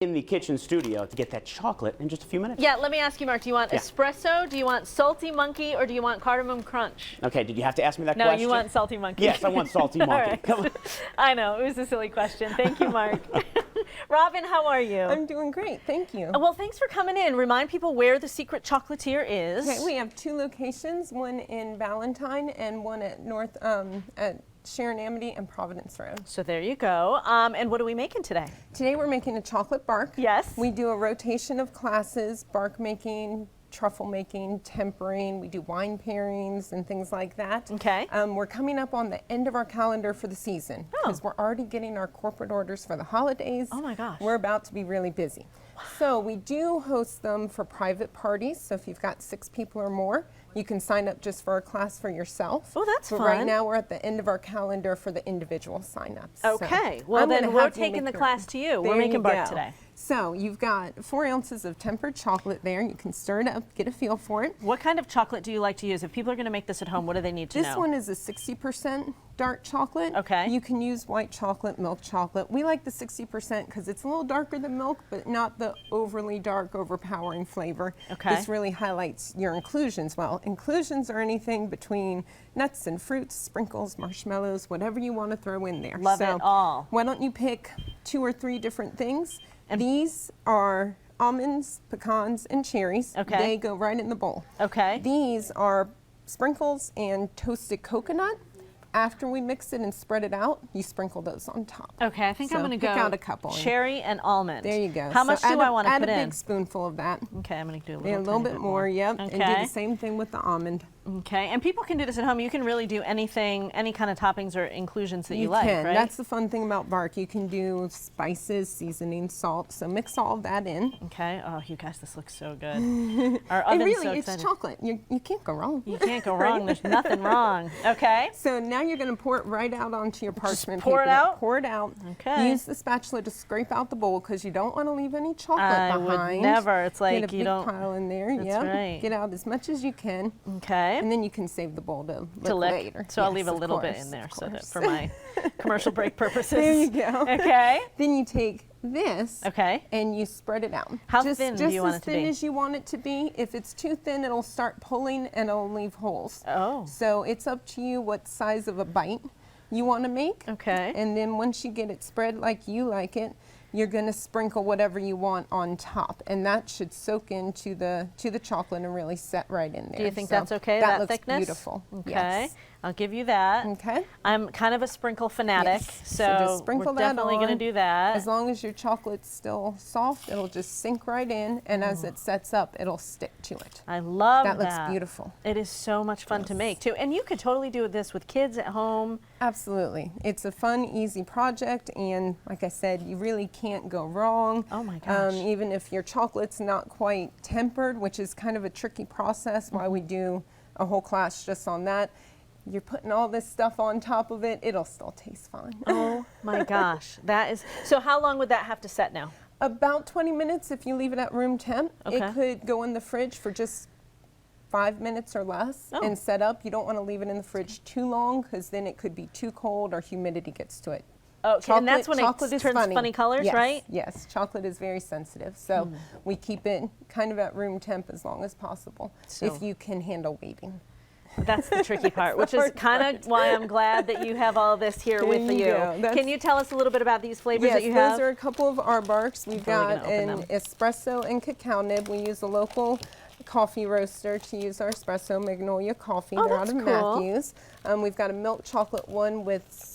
in the kitchen studio to get that chocolate in just a few minutes. Yeah, let me ask you, Mark, do you want espresso, do you want salty monkey, or do you want cardamom crunch? Okay, did you have to ask me that No, question? you want salty monkey. Yes, I want salty monkey. All right. Come on. I know, it was a silly question. Thank you, Mark. Robin, how are you? I'm doing great, thank you. Well, thanks for coming in. Remind people where the Secret Chocolatier is. Okay, we have 2 locations, one in Valentine and one at at Sharon Amity and Providence Road. So there you go. And what are we making today? Today we're making a chocolate bark. Yes. We do a rotation of classes, bark making, truffle making, tempering. We do wine pairings and things like that. Okay. We're coming up on the end of our calendar for the season because we're already getting our corporate orders for the holidays. Oh my gosh. We're about to be really busy. Wow. So we do host them for private parties. So if you've got 6 people or more, you can sign up just for a class for yourself. Oh, that's but fun. Right now we're at the end of our calendar for the individual sign-ups. Okay. So well, then we're taking the class to you. We're making bark today. So you've got 4 ounces of tempered chocolate there. You can stir it up, get a feel for it. What kind of chocolate do you like to use? If people are going to make this at home, what do they need to know? This one is a 60% dark chocolate. Okay. You can use white chocolate, milk chocolate. We like the 60% because it's a little darker than milk, but not the overly dark, overpowering flavor. Okay. This really highlights your inclusions. Well, inclusions are anything between nuts and fruits, sprinkles, marshmallows, whatever you want to throw in there. Love it all. Why don't you pick 2 or 3 different things? And these are almonds, pecans, and cherries. Okay. They go right in the bowl. Okay. These are sprinkles and toasted coconut. After we mix it and spread it out, you sprinkle those on top. Okay, I think I'm going to go pick out a couple. Cherry and almond. There you go. How much do I want to put in? Add a big spoonful of that. Okay, I'm going to do A little bit more, yep. Okay. And do the same thing with the almond. Okay, and people can do this at home. You can really do anything, any kind of toppings or inclusions that you like, can. right? That's the fun thing about bark. You can do spices, seasoning, salt. So mix all of that in. Okay. Oh, you guys, this looks so good. Our oven's really, so it's excited. chocolate. You can't go wrong. You can't go wrong. There's nothing wrong. Okay. So now you're going to pour it right out onto your parchment pour paper. it out? Pour it out. Okay. Use the spatula to scrape out the bowl because you don't want to leave any chocolate I behind. would never. It's like Get a you big don't. pile in there. That's Yep. right. Get out as much as you can. Okay. And then you can save the bowl to lick lick. later. So I'll Yes, leave a of little bit course, in there of so that course. for my commercial break purposes. There you go. Okay. Then you take this and you spread it out. How just, thin do you want it to be? Just as thin as you want it to be. If it's too thin, it'll start pulling and it'll leave holes. Oh. So it's up to you what size of a bite you want to make. Okay. And then once you get it spread like you like it, you're going to sprinkle whatever you want on top, and that should soak into the chocolate and really set right in there. Do you think So that's okay? That That looks thickness? beautiful. Okay. Yes. I'll give you that. Okay. I'm kind of a sprinkle fanatic, Yes. so just sprinkle we're that definitely going to on. do that. As long as your chocolate's still soft, it'll just sink right in, and as it sets up, it'll stick to it. I love that. That looks beautiful. It is so much fun to make too, and you could totally do this with kids at home. Absolutely. It's a fun, easy project, and like I said, you really can't go wrong. Oh my gosh. Even if your chocolate's not quite tempered, which is kind of a tricky process, why we do a whole class just on that. You're putting all this stuff on top of it, it'll still taste fine. Oh my gosh. That is, so how long would that have to set now? About 20 minutes if you leave it at room temp. Okay. It could go in the fridge for just 5 minutes or less and set up. You don't want to leave it in the fridge too long because then it could be too cold or humidity gets to it. Oh, and that's when it turns funny colors, yes, right? Yes, chocolate is very sensitive. So we keep it kind of at room temp as long as possible if you can handle waiting. That's the tricky part, which is kind of why I'm glad that you have all this here with you. Can you tell us a little bit about these flavors that you have? Yes, those are a couple of our barks. We've got an espresso and cacao nib. We use a local coffee roaster to use our espresso, Magnolia Coffee. They're out of Matthews. We've got a milk chocolate one with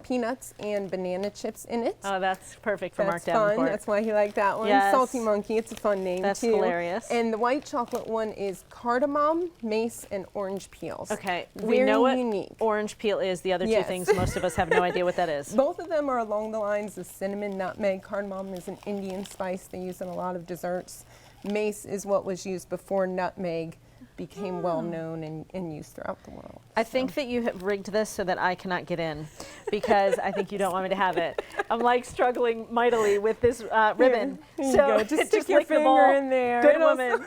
peanuts and banana chips in it. Oh, that's perfect for Mark That's fun. Davenport. That's why he liked that one. Yes. Salty Monkey, it's a fun name That's too. hilarious. And the white chocolate one is cardamom, mace, and orange peels. Okay, Very we know what unique. orange peel is. The other two things, most of us have no idea what that is. Both of them are along the lines of cinnamon, nutmeg. Cardamom is an Indian spice they use in a lot of desserts. Mace is what was used before nutmeg became well known and used throughout the world. I think that you have rigged this so that I cannot get in because I think you don't want me to have it. I'm like struggling mightily with this ribbon. Here you go. Just stick your lick the finger bowl. in there. Good woman.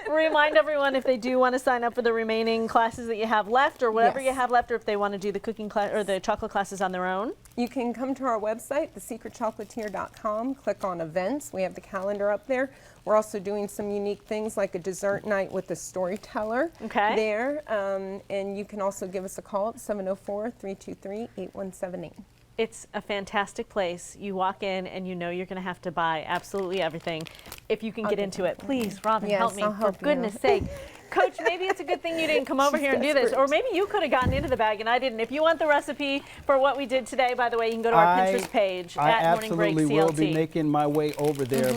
Remind everyone if they do want to sign up for the remaining classes that you have left, or whatever Yes. you have left, or if they want to do the cooking class or the chocolate classes on their own. You can come to our website, thesecretchocolatier.com, click on events. We have the calendar up there. We're also doing some unique things like a dessert night with a storyteller there. And you can also give us a call at 704-323-8178. It's a fantastic place. You walk in and you know you're going to have to buy absolutely everything. If you can get into it, please, Robin, Yes, help me, I'll for help you. goodness sake. Coach, maybe it's a good thing you didn't come over here and do this, or maybe you could have gotten into the bag and I didn't. If you want the recipe for what we did today, by the way, you can go to our Pinterest page at Morning Break CLT. I absolutely will be making my way over there.